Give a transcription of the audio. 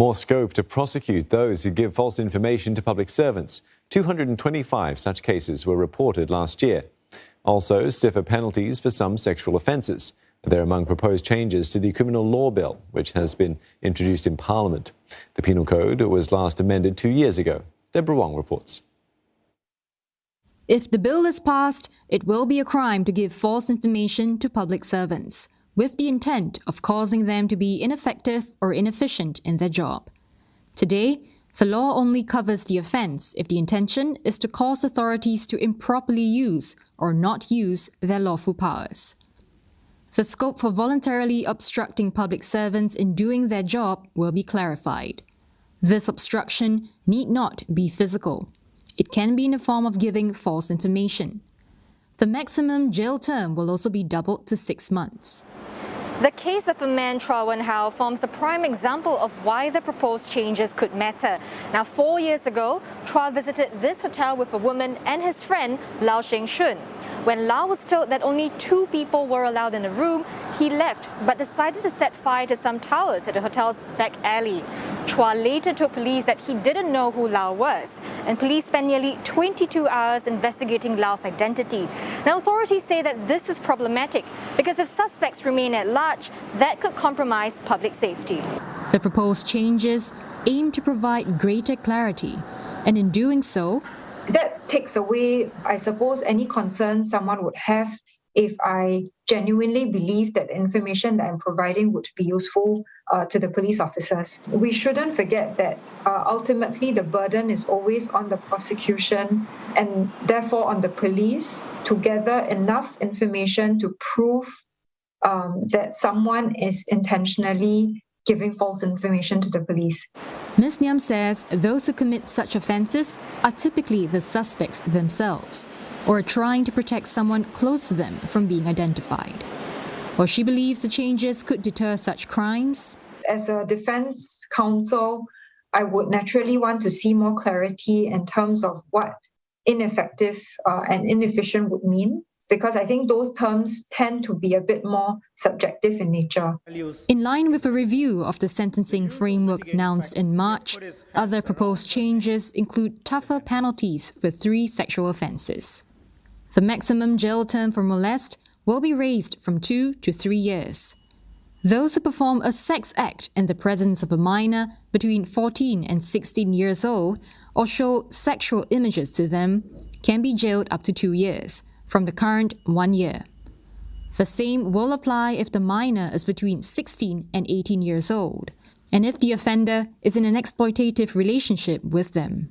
More scope to prosecute those who give false information to public servants. 225 such cases were reported last year. Also, stiffer penalties for some sexual offences. They're among proposed changes to the Criminal Law Bill, which has been introduced in Parliament. The Penal Code was last amended 2 years ago. Deborah Wong reports. If the bill is passed, it will be a crime to give false information to public servants, with the intent of causing them to be ineffective or inefficient in their job. Today, the law only covers the offence if the intention is to cause authorities to improperly use or not use their lawful powers. The scope for voluntarily obstructing public servants in doing their job will be clarified. This obstruction need not be physical. It can be in the form of giving false information. The maximum jail term will also be doubled to 6 months. The case of a man, Chua Wen Hao, forms the prime example of why the proposed changes could matter. Now, 4 years ago, Chua visited this hotel with a woman and his friend, Lau Sheng Shun. When Lau was told that only 2 people were allowed in the room, he left but decided to set fire to some towels at the hotel's back alley. Chua later told police that he didn't know who Lau was, and police spent nearly 22 hours investigating Lau's identity. Now, authorities say that this is problematic because if suspects remain at large, that could compromise public safety. The proposed changes aim to provide greater clarity, and in doing so, that takes away, I suppose, any concern someone would have if I genuinely believe that the information that I'm providing would be useful to the police officers. We shouldn't forget that ultimately the burden is always on the prosecution and therefore on the police to gather enough information to prove that someone is intentionally giving false information to the police. Ms. Niam says those who commit such offences are typically the suspects themselves, or are trying to protect someone close to them from being identified. While she believes the changes could deter such crimes, as a defence counsel, I would naturally want to see more clarity in terms of what ineffective and inefficient would mean, because I think those terms tend to be a bit more subjective in nature. In line with a review of the sentencing framework announced in March, other proposed changes include tougher penalties for 3 sexual offences. The maximum jail term for molest will be raised from 2 to 3 years. Those who perform a sex act in the presence of a minor between 14 and 16 years old or show sexual images to them can be jailed up to 2 years, from the current 1 year. The same will apply if the minor is between 16 and 18 years old, and if the offender is in an exploitative relationship with them.